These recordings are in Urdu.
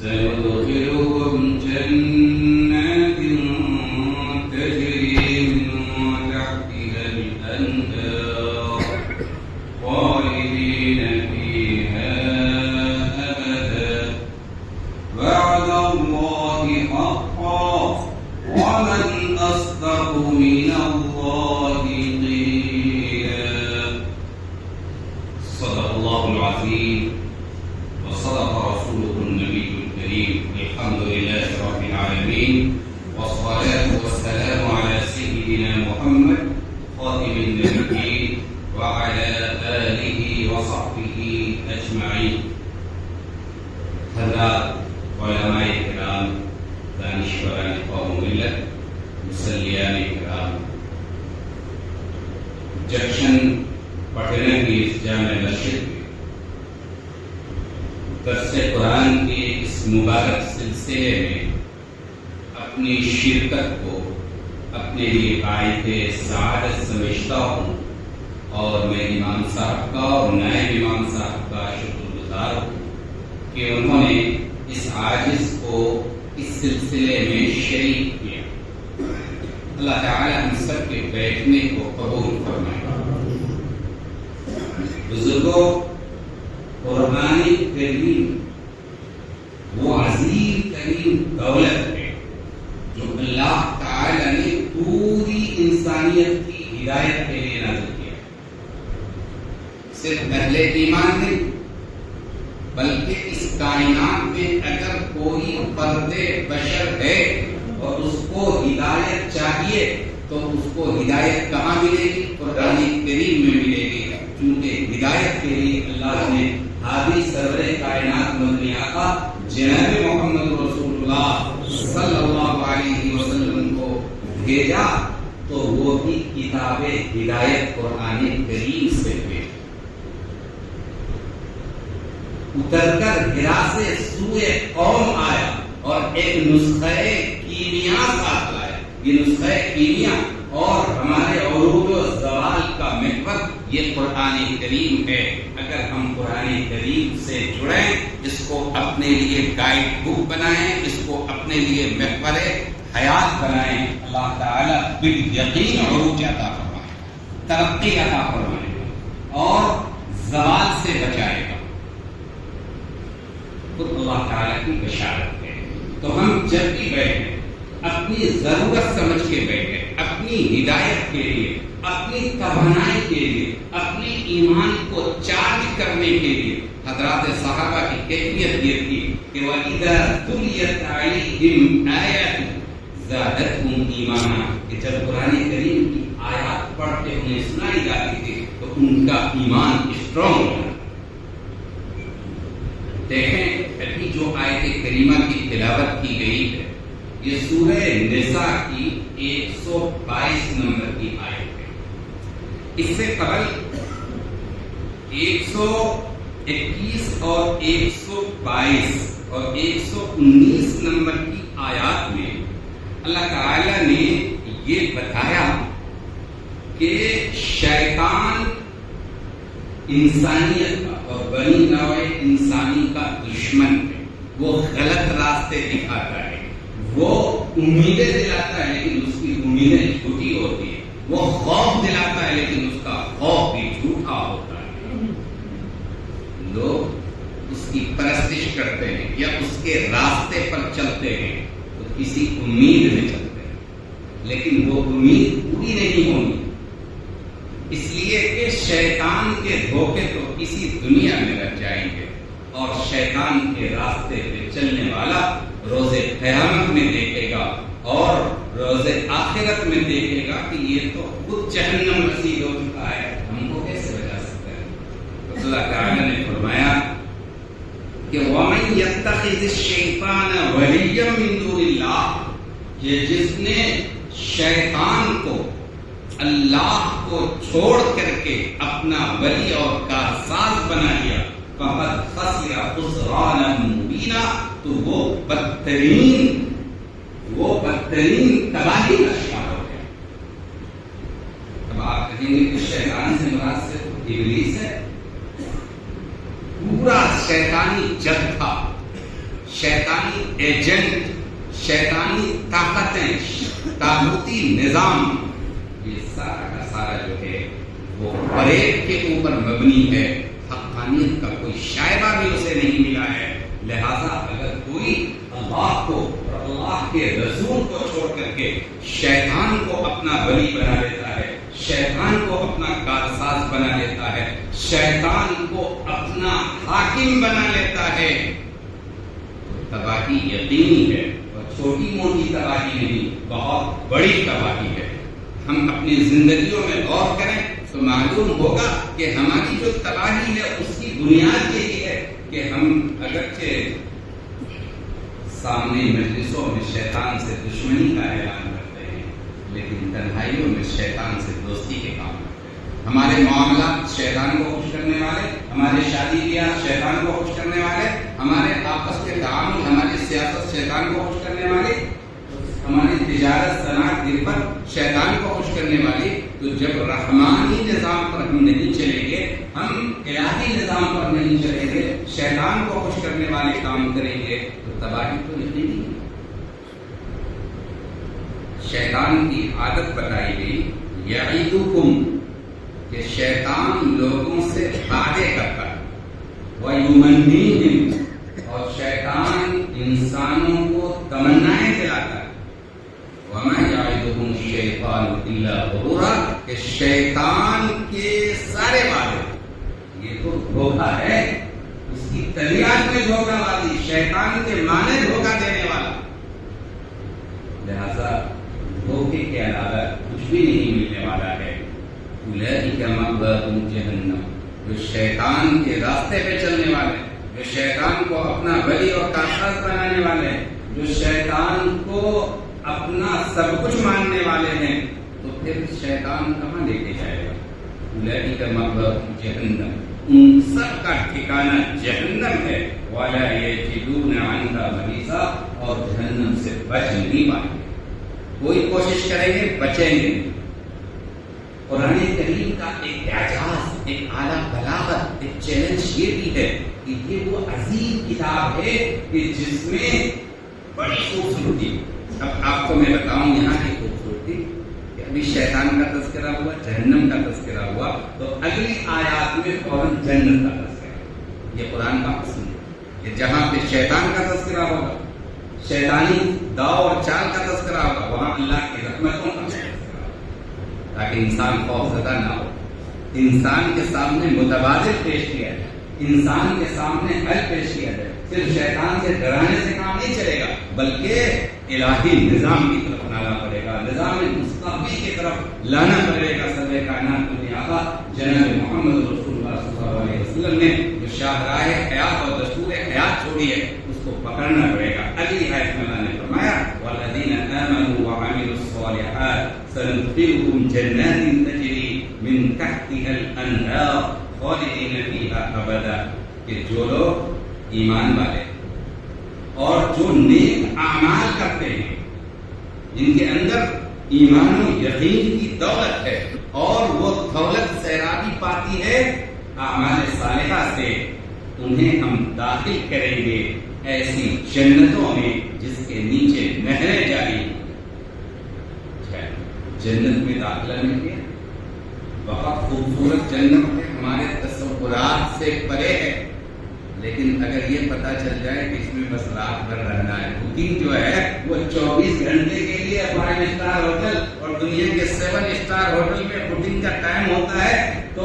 سيدخلهم جنات تجري من تحتها الأنهار خالدين فيها أبدا وعد الله حقا ومن أصدق من الله قيلا صدق الله العظيم وصدق رسوله النبي الكريم الحمد لله رب العالمين والصلاة والسلام على سيدنا محمد خاتم النبيين وعلى آله وصحبه أجمعين. حضرات علماء کرام، دانشوران قوم ملت، مسلیان کرام، جشن پٹنہ کی اس جامع مسجد میں درس قرآن کے اس مبارک سلسلے میں اپنی شرکت کو اپنے لیے باعث سعادت سمجھتا ہوں اور میں امام صاحب کا اور نائب امام صاحب کا شکر گزار ہوں کہ انہوں نے اس عاجز کو اس سلسلے میں شریک کیا. اللہ تعالی ہم سب کے بیٹھنے کو قبول فرمائے. بزرگوں، قرآن کریم وہ عظیم ترین دولت ہے جو اللہ تعالی نے پوری انسانیت کی ہدایت کے لیے نازل کیا. صرف اہل ایمان نہیں بلکہ اس کائنات میں اگر کوئی فرد بشر ہے اور اس کو ہدایت چاہیے تو اس کو ہدایت کہاں ملے گی؟ قرآن کریم میں ملے گی. کیونکہ ہدایت کے لیے اللہ نے ہادی سرور کائنات مدنی آقا جناب محمد رسول اللہ صلی اللہ علیہ وسلم کو بھیجا تو وہ بھی کتاب ہدایت قرآن کریم سے ہوئے. اتر کر ہرا سے سوئے قوم آیا اور ایک نسخہ کیمیا ساتھ لایا. یہ نسخہ کیمیا اور ہمارے عروج و زوال کا محور یہ قرآن کریم ہے. اگر ہم قرآن کریم سے جڑیں، اس کو اپنے لیے گائیڈ بک بنائیں، اس کو اپنے لیے محور حیات بنائیں، اللہ تعالیٰ بالیقین عروج عطا فرمائے، ترقی عطا فرمائے اور زوال سے بچائے گا. خود اللہ تعالیٰ کی بشارت ہے. تو ہم جب بھی بیٹھیں اپنی ضرورت سمجھ کے بیٹھے، اپنی ہدایت کے لیے، اپنی توانائی کے لیے، اپنے ایمان کو چارج کرنے کے لیے. حضرات صحابہ کی کیفیت یہ تھی کہ وَإِذَا تُلِيَتْ عَلَيْهِمْ آيَاتٌ زَادَتْهُمْ ایمانا، کہ جب قرآن کریم کی آیات پڑھ کے انہیں سنائی جاتی تھی تو ان کا ایمان اسٹرانگ ہوتا. دیکھیں ابھی جو آیت کریمہ کی تلاوت کی گئی ہے یہ سورہ نساء کی 122 نمبر کی آیت ہے. اس سے قبل 121 اور 122 اور 119 نمبر کی آیات میں اللہ تعالی نے یہ بتایا کہ شیطان انسانیت کا اور بنی نوع انسانی کا دشمن ہے. وہ غلط راستے دکھاتا ہے، وہ امیدیں دلاتا ہے لیکن اس کی امیدیں جھوٹی ہوتی ہیں. وہ خوف دلاتا ہے لیکن اس کا خوف بھی جھوٹا ہوتا ہے. لوگ اس کی پرستش کرتے ہیں یا اس کے راستے پر چلتے ہیں تو کسی امید میں چلتے ہیں لیکن وہ امید پوری نہیں ہوگی. اس لیے کہ شیطان کے دھوکے تو اسی دنیا میں رہ جائیں گے اور شیطان کے راستے پہ چلنے والا روز قیامت میں دیکھے گا اور روز آخرت میں دیکھے گا کہ یہ تو خود جہنم رسید ہو چکا ہے، ہم کو کیسے بچا سکتا ہے. اللہ تعالی نے فرمایا کہ وَمَن يَتَّخِذِ الشَّيْطَانَ وَلِيًّا مِن دُونِ اللَّهِ، کہ جس نے شیطان کو اللہ کو چھوڑ کر کے اپنا ولی اور کارساز بنا لیا، فَقَدْ خَسِرَ خُسْرَانًا مُبِينًا، تو وہ بدترین تباہی کا شکار ہو گیا. اب آپ کہیں گے کہ شیطان سے مراد صرف ابلیس ہے؟ پورا شیطانی جگ تھا شیطانی ایجنٹ، شیطانی طاقتیں، طاغوتی نظام، یہ سارا کا سارا جو ہے وہ فریب کے اوپر مبنی ہے، حقانیت کا کوئی شائبہ بھی اسے نہیں ملا ہے۔ لہذا اگر کوئی اللہ کو اور اللہ کے رسول کو چھوڑ کر کے شیطان کو اپنا ولی بنا لیتا ہے، شیطان کو اپنا کارساز بنا لیتا ہے، شیطان کو اپنا حاکم بنا لیتا ہے، تو تباہی یقینی ہے، اور چھوٹی موٹی تباہی نہیں، بہت بڑی تباہی ہے۔ ہم اپنی زندگیوں میں غور کریں تو معلوم ہوگا کہ ہماری جو تباہی ہے اس کی بنیاد یہی ہے کہ ہم اگرچہ سامنے مجلسوں میں شیطان سے دشمنی کا اعلان کرتے ہیں، لیکن تنہائیوں میں شیطان سے دوستی کے کام کرتے ہیں۔ ہمارے معاملات شیطان کو خوش کرنے والے، ہمارے شادی بیاہ شیطان کو خوش کرنے والے، ہمارے آپس کے تعامل، ہماری سیاست شیطان کو خوش کرنے والی، ہماری تجارت، صنعت، گرفت شیطان کو خوش کرنے والی۔ تو جب رحمانی نظام پر ہم نہیں چلیں گے، ہم الہی نظام پر نہیں چلیں گے، شیطان کو خوش کرنے والے کام کریں گے، تو تباہی تو یقینی ہے۔ شیطان کی عادت بتائی گئی، یعیدکم، کہ شیطان لوگوں سے وعدے کرتا ہے، ویمنیہم، اور شیطان انسانوں کو تمنائیں دلاتا ہے، وَمَا يَعِدُهُمُ الشَّيْطَانُ إِلَّا غُرُورًا، کہ شیطان کے سارے وعدے یہ تو دھوکہ ہے، اس کی طبیعت میں دھوکہ بازی، شیطان کے معنی دھوکہ دینے والا۔ لہذا دھوکے کے علاوہ کچھ بھی نہیں ملنے والا ہے۔ اولئک مأواہم جہنم، جو شیطان کے راستے پہ چلنے والے، جو شیطان کو اپنا ولی اور کارساز بنانے والے، جو شیطان کو اپنا سب کچھ ماننے والے ہیں، تو پھر شیطان کہاں لے کے جائے گا؟ اولئک مأواہم جہنم، ان سب کا ٹھکانہ جہنم ہے، ولا یجدون عنہا محیصا، اور جہنم سے بچ نہیں پائیں گے، کوئی کوشش کریں گے بچیں گے۔ قرآن کریم کا ایک اعجاز، ایک اعلیٰ بلاغت، ایک چیلنج یہ بھی ہے کہ یہ وہ عظیم کتاب ہے کہ جس میں بڑی خوبصورتی، اب آپ کو میں بتاؤں یہاں کی خوبصورتی کہ ابھی شیطان کا تذکرہ ہوا، جہنم کا تذکرہ ہوا، تو اگلی آیات میں فوراً جنت کا تذکرہ۔ یہ قرآن کا حسن ہے کہ جہاں پہ شیطان کا تذکرہ ہوگا، شیطانی داؤ اور چال کا تذکرہ ہوگا، وہاں اللہ کی رحمتوں کا تذکرہ ہوگا، تاکہ انسان خوفزدہ نہ ہو، انسان کے سامنے متبادل پیش کیا جائے، انسان کے سامنے حل پیش کیا جائے۔ صرف شیطان سے ڈرانے سے کام نہیں چلے گا، بلکہ الہی نظام کی طرف لانا پڑے گا، نظام مستقبل کی طرف لانا پڑے گا۔ سب کائنات کے آقا جناب محمد رسول اللہ صلی اللہ علیہ وسلم نے جو شاہراہ حیات اور دستور حیات چھوڑی ہے، اس کو پکڑنا پڑے گا۔ اگلی آیت میں اللہ نے فرمایا، والذین آمنوا وعملوا الصالحات سندخلهم جنات تجری من تحتها الانہار خالدین فیہا ابدا، کہ جو لوگ ایمان والے اور جو نیک اعمال کرتے ہیں، جن کے اندر ایمان و یقین کی دولت ہے اور وہ دولت سیرابی پاتی ہے اعمال صالحہ سے، انہیں ہم داخل کریں گے ایسی جنتوں میں جس کے نیچے نہریں جاری ہیں۔ جنت میں داخلہ مل گیا، بہت خوبصورت جنت ہے، ہمارے تصورات سے پرے ہے، لیکن اگر یہ پتہ چل جائے کہ اس میں بس رات بھر رہنا ہے، بکنگ جو ہے وہ 24 گھنٹے کے لیے 5 اسٹار ہوٹل اور دنیا کے 7 اسٹار ہوٹل میں بکنگ کا ٹائم ہوتا ہے، تو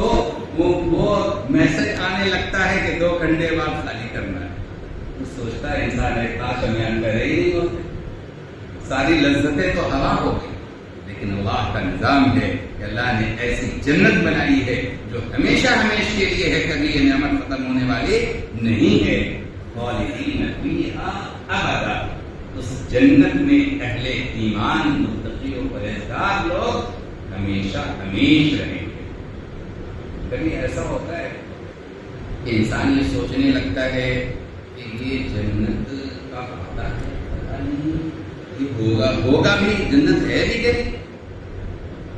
وہ میسج آنے لگتا ہے کہ 2 گھنٹے بعد خالی کرنا ہے۔ وہ سوچتا ہے انسان ہے کاش ہمیں اندر ہی نہیں ہوتے، ساری لذتیں تو ہوا ہو گئی، لیکن اللہ کا نظام ہے کہ اللہ نے ایسی جنت بنائی ہے جو ہمیشہ ہمیشہ کے لیے ہے، کبھی یہ نعمت ختم ہونے والی نہیں ہے۔ خالدین فیہا ابدا، اس جنت میں اہل ایمان، متقی و پرہیزگار لوگ ہمیشہ ہمیشہ رہیں گے۔ کبھی ایسا ہوتا ہے کہ انسان یہ سوچنے لگتا ہے کہ یہ جنت کا وعدہ ہے، پتہ نہیں یہ ہوگا بھی، جنت ہے بھی کہ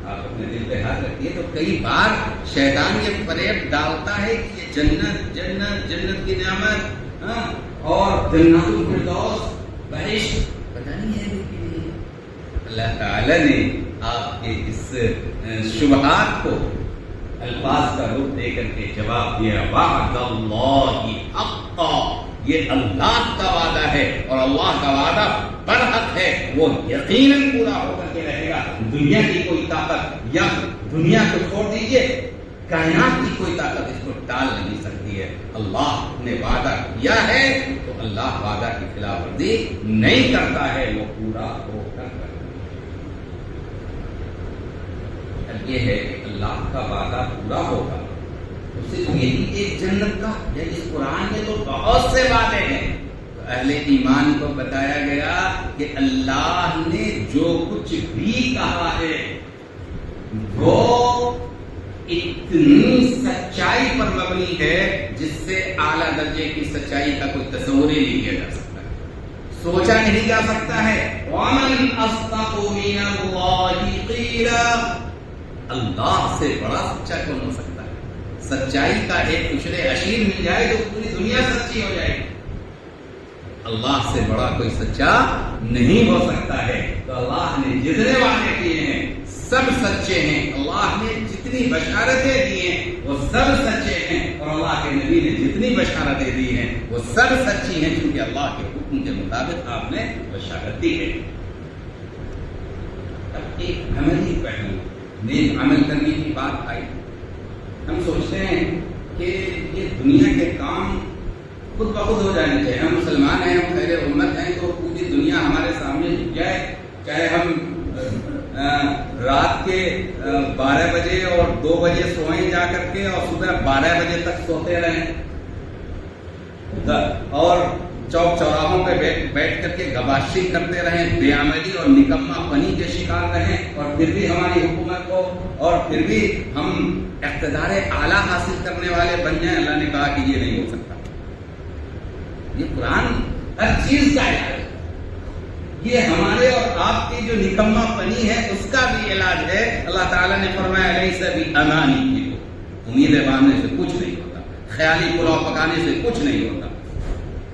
آپ اپنے دل پہ ہاتھ رکھیے تو کئی بار شیطان یہ فریب ڈالتا ہے کہ یہ جنت جنت جنت کی نعمت اور جنات الفردوس بہشت پتہ نہیں ہے کہ نہیں. اللہ تعالی نے آپ کے اس شبہات کو الفاظ کا رخ دے کر کے جواب دیا. وعد اللہ حقا، یہ اللہ کا وعدہ ہے اور اللہ کا وعدہ برحق ہے، وہ یقیناً پورا ہو کر کے رہے گا. دنیا کی کوئی طاقت یا دنیا کو چھوڑ دیجئے کائنات کی کوئی طاقت اس کو ٹال نہیں سکتی ہے. اللہ نے وعدہ کیا ہے تو اللہ وعدہ کی خلاف ورزی نہیں کرتا ہے، وہ پورا ہو کر کرتا ہے. اب یہ ہے کہ اللہ کا وعدہ پورا ہوگا تو صرف یہی ایک جنت کا، یا اس قرآن میں تو بہت سے وعدے ہیں. اہل ایمان کو بتایا گیا کہ اللہ نے جو کچھ بھی کہا ہے وہ اتنی سچائی پر مبنی ہے جس سے اعلیٰ درجے کی سچائی کا کوئی تصور ہی نہیں کیا جا سکتا، سوچا نہیں جا سکتا ہے. وَمَنْ أَصْدَقُ مِنَ اللَّهِ قِيلًا، اللہ سے بڑا سچا کون ہو سکتا ہے؟ سچائی کا ایک اشرے اشیر مل جائے تو پوری دنیا سچی ہو جائے گی. اللہ سے بڑا کوئی سچا نہیں ہو سکتا ہے. تو اللہ نے جتنے وعدے کیے ہیں سب سچے ہیں، اللہ نے جتنی بشارتیں دی ہیں وہ سب سچے ہیں، اور اللہ کے نبی نے جتنی بشارتیں دی ہیں وہ سب سچی ہیں، کیونکہ اللہ کے حکم کے مطابق آپ نے بشارت دی ہے. اب ایک عملی پہلو، نیک عمل کرنے کی بات آئی. ہم سوچتے ہیں کہ یہ دنیا کے کام خود بخود ہو جانے چاہیے. ہم مسلمان ہیں، ہم خیر امت ہیں، تو پوری دنیا ہمارے سامنے جھک جائے، چاہے ہم رات کے 12 بجے اور 2 بجے سوئیں جا کر کے اور صبح 12 بجے تک سوتے رہیں، اور چوک چوراہوں پہ بیٹھ کر کے گباشی کرتے رہیں، بے عملی اور نکما پنی کے شکار رہیں، اور پھر بھی ہماری حکومت کو، اور پھر بھی ہم اقتدار اعلیٰ حاصل کرنے والے بن جائیں. اللہ نے کہا کہ یہ نہیں ہو سکتا. یہ قرآن ہر چیز کا علاج ہے. یہ ہمارے اور آپ کی جو نکما پنی ہے اس کا بھی علاج ہے. اللہ تعالیٰ نے فرمایا لیس بامانیکم، امیدیں باندھنے سے کچھ نہیں ہوتا، خیالی پلاؤ پکانے سے کچھ نہیں ہوتا.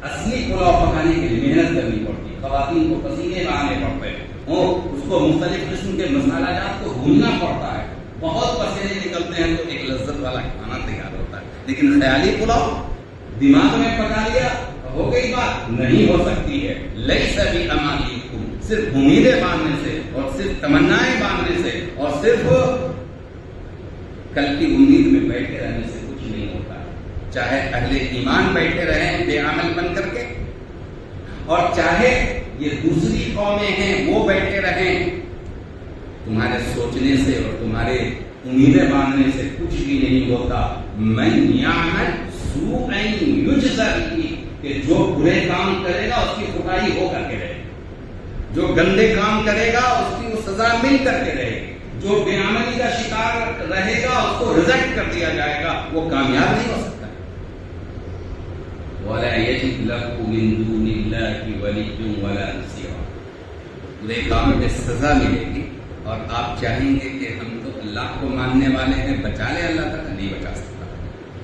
اصلی پلاؤ پکانے کے لیے محنت کرنی پڑتی ہے، خواتین کو پسینے بہانے پڑتے ہیں، اس کو مختلف قسم کے مسالہ جات کو بھوننا پڑتا ہے، بہت پسینے نکلتے ہیں تو ایک لذت والا کھانا تیار ہوتا ہے. لیکن خیالی پلاؤ دماغ میں پکا لیا ہو گئی بات، نہیں ہو سکتی ہے. لیس بامانیکم، صرف امیدیں باندھنے سے اور صرف تمنائیں باندھنے سے اور صرف کل کی امید میں بیٹھے رہنے سے کچھ نہیں ہوتا. چاہے اہل ایمان بیٹھے رہیں بے عمل بن کر کے، اور چاہے یہ دوسری قومیں ہیں وہ بیٹھے رہیں، تمہارے سوچنے سے اور تمہارے امیدیں باندھنے سے کچھ بھی نہیں ہوتا. من یعمل سوءا یجز بہ، کہ جو برے کام کرے گا اس کی خدائی ہو کر کے رہے گی، جو گندے کام کرے گا اس کی وہ سزا مل کر کے رہے گی، جو بے عملی کا شکار رہے گا اس کو ریجیکٹ کر دیا جائے گا، وہ کامیاب نہیں ہو سکتا. وَلَا يَجِدْ لَهُ مِن دُونِ اللَّهِ وَلِيٌّ وَلَا نَصِيرٌ. برے کام پہ سزا ملے گی، اور آپ چاہیں گے کہ ہم تو اللہ کو ماننے والے ہیں، بچا لے، اللہ تعالیٰ نہیں بچا سکتا.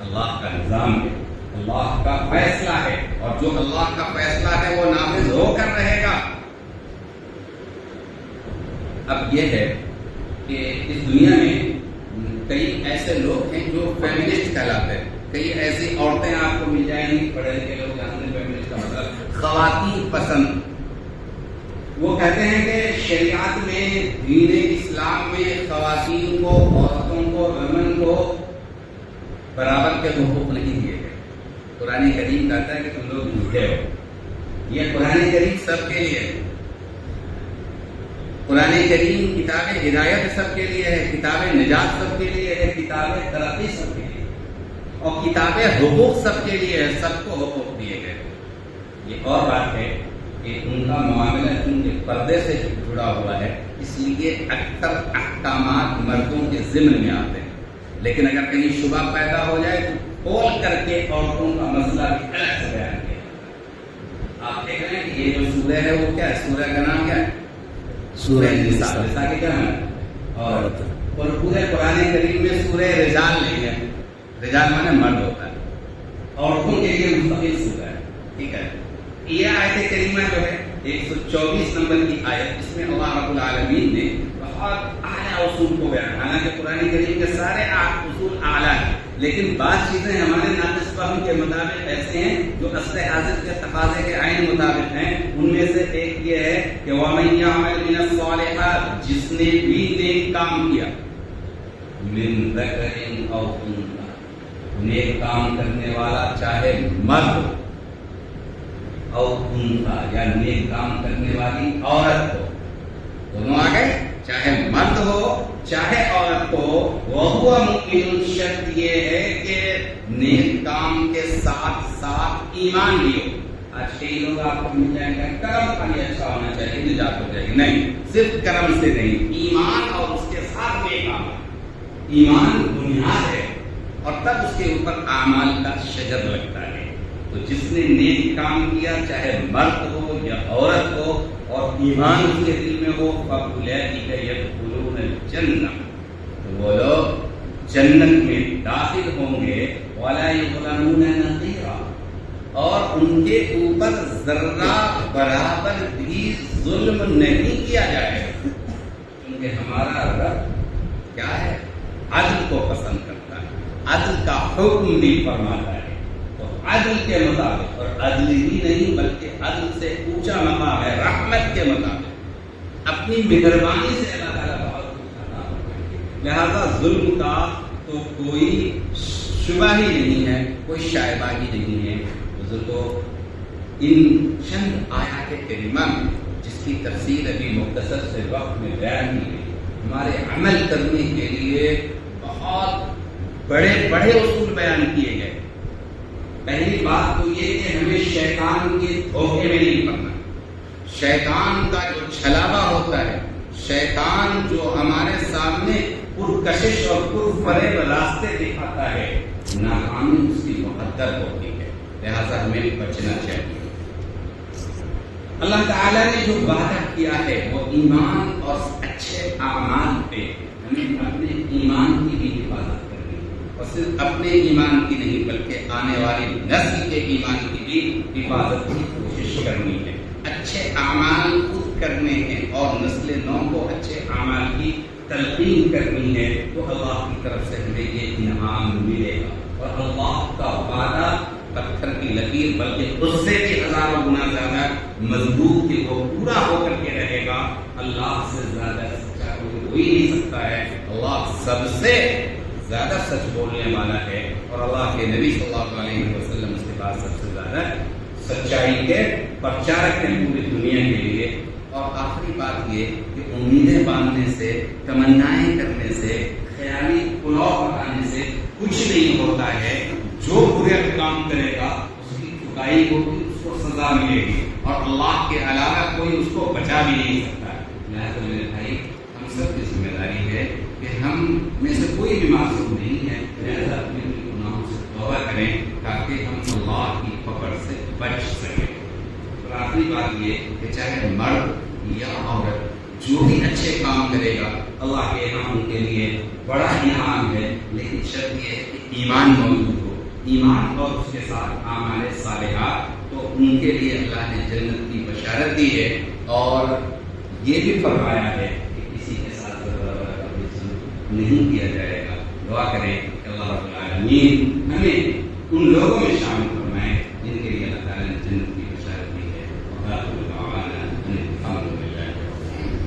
اللہ کا نظام ہے، اللہ کا فیصلہ ہے، اور جو اللہ کا فیصلہ ہے وہ نافذ ہو کر رہے گا. اب یہ ہے کہ اس دنیا میں کئی ایسے لوگ ہیں جو فیمنسٹ کہلاتے ہیں. کئی ایسی عورتیں آپ کو مل جائیں گی، پڑھے لکھے لوگ جانتے ہیں فیمنسٹ کا مطلب خواتین پسند. وہ کہتے ہیں کہ شریعت میں، دین اسلام میں خواتین کو، عورتوں کو، ویمن کو برابر کے حقوق نہیں دیے گئے. قرآن کریم کہتا ہے کہ تم لوگ جھوٹے ہو. یہ قرآن کریم سب کے لیے ہے. قرآن کریم کتاب ہدایت سب کے لیے ہے، کتاب نجات سب کے لیے ہے، کتاب ترقی سب کے لیے، اور کتاب حقوق سب کے لیے ہے. سب کو حقوق دیے گئے. یہ اور بات ہے کہ ان کا معاملہ چونکہ پردے سے جڑا ہوا ہے، اس لیے اکثر احکامات مردوں کے ضمن میں آتے ہیں. لیکن اگر کہیں شبہ پیدا ہو جائے تو کھول کر کے عورتوں کا مسئلہ بھی الگ سے بیان کیا. آپ دیکھ رہے ہیں کہ یہ جو سورہ ہے وہ کیا ہے؟ سورہ کا نام کیا ہے؟ سورہ نساء. نساء کے کیا ہے؟ اور پورے قرآن کریم میں سورہ رجال نہیں ہے. رجال مانے مرد ہوتا ہے، عورتوں کے لیے مستقل سورہ ہے. ٹھیک ہے. یہ آیت کریمہ جو ہے 124 نمبر کی آیت، اس میں اللہ رب العالمین نے بہت اعلیٰ اصول کو بیان، حالانکہ قرآن کریم کے سارے اصول اعلیٰ ہیں، لیکن بعض چیزیں ہمارے ناقص فہم کے مطابق ایسے ہیں جو اصل حاضر کے تقاضے کے عین مطابق ہیں۔ ان میں سے ایک یہ ہے کہ وَمَن يَعْمَلْ مِنَ الصَّالِحَاتِ، جس نے بھی نیک کام کیا، مِن ذَكَرٍ أَوْ أُنثىٰ، نیک کام کرنے والا چاہے مرد ہو، او انثیٰ یا نیک کام کرنے والی عورت ہو، دونوں آ گئے، چاہے مرد ہو چاہے عورت ہو، وَهُوَ مُؤْمِنٌ، شرط یہ ہے کہ نیک کام کے ساتھ ساتھ ایمان بھی ہو۔ آج کئی لوگ آپ کو مل جائیں گے کرم خالی اچھا ہونا چاہیے نجات ہو جائے گی، نہیں، صرف کرم سے نہیں، ایمان اور اس کے ساتھ نیک کام۔ ایمان بنیاد ہے اور تب اس کے اوپر اعمال کا شجر لگتا ہے۔ تو جس نے نیک کام کیا چاہے مرد ہو یا عورت ہو اور ایمان اس کے دل میں ہو، فَأُولَٰئِكَ يَدْخُلُونَ الْجَنَّةَ، تو وہ لوگ جنت میں داخل ہوں گے، وَلَا يُظْلَمُونَ نَقِيرًا، اور ان کے اوپر ذرہ برابر بھی ظلم نہیں کیا جائے گا، کیونکہ ہمارا رب کیا ہے؟ عدل کو پسند کرتا ہے، عدل کا حکم بھی فرماتا ہے۔ عدل کے مطابق، اور عدل ہی نہیں بلکہ عدل سے اونچا مقام ہے رحمت کے مطابق، اپنی مہربانی سے اللہ تعالیٰ بہت کچھ عطا فرمائیں گے۔ لہذا ظلم کا تو کوئی شبہ ہی نہیں ہے، کوئی شائبہ ہی نہیں ہے۔ بزرگوں، ان چند آیات کریمہ میں جس کی تفصیل ابھی مختصر سے وقت میں بیان کی گئی، ہمارے عمل کرنے کے لیے بہت بڑے بڑے اصول بیان کیے گئے۔ پہلی بات تو یہ کہ ہمیں شیطان کے دھوکے میں نہیں پڑنا، شیطان کا جو چھلاوا ہوتا ہے، شیطان جو ہمارے سامنے پرکشش اور پرفریب راستے دکھاتا ہے، ناکامی اس کی مقدر ہوتی ہے، لہذا ہمیں بچنا چاہیے۔ اللہ تعالیٰ نے جو وعدہ کیا ہے وہ ایمان اور اچھے اعمال پہ، ہمیں اپنے ایمان کی بھی حفاظت کرنی ہے، اور صرف اپنے ایمان کی نہیں بلکہ آنے والی نسل کے ایمان کی بھی حفاظت کی کوشش کرنی ہے، اچھے اعمال خود کرنے ہیں اور نسل نو کو اچھے اعمال کی تلقین کرنی ہے، تو اللہ کی طرف سے ہمیں یہ انعام ملے گا۔ اور اللہ کا وعدہ پتھر کی لکیر بلکہ اس سے بھی ہزاروں گنا زیادہ مضبوط کہ وہ پورا ہو کر کے رہے گا۔ اللہ سے زیادہ سچا کوئی ہو ہی نہیں سکتا ہے، اللہ سب سے زیادہ سچ بولنے والا ہے، اور اللہ کے نبی صلی اللہ علیہ وسلم اس کے بعد سب سے زیادہ سچائی کے پرچارک ہیں پوری دنیا کے لیے۔ اور آخری بات یہ کہ امیدیں باندھنے سے، تمنائیں کرنے سے، خیالی پلاؤ پکانے سے کچھ نہیں ہوتا ہے۔ جو برے کام کرے گا اس کی ٹھکائی ہوگی، اس کو سزا ملے گی، اور اللہ کے علاوہ کوئی اس کو بچا بھی نہیں سکتا۔ لہٰذا میرے بھائی، ہم سب کی ذمہ داری ہے کہ ہم میں سے کوئی بھی معصوم نہیں ہے، لہٰذا اپنے گناہوں سے توبہ کریں تاکہ ہم اللہ کی پکڑ سے بچ سکیں۔ اور آخری بات یہ کہ چاہے مرد یا عورت جو بھی اچھے کام کرے گا، اللہ کے یہاں ان کے لیے بڑا انعام ہے، لیکن شرط یہ ہے کہ ایمان موجود ہو، ایمان اور اس کے ساتھ اعمال صالحات، تو ان کے لیے اللہ نے جنت کی بشارت دی ہے، اور یہ بھی فرمایا ہے کہ کسی کے ساتھ نہیں کیا جائے گا۔ دعا کریں کہ اللہ رب العالمین ہمیں ان لوگوں میں شامل فرمائے جن کے لیے اللہ تعالیٰ نے جنت کی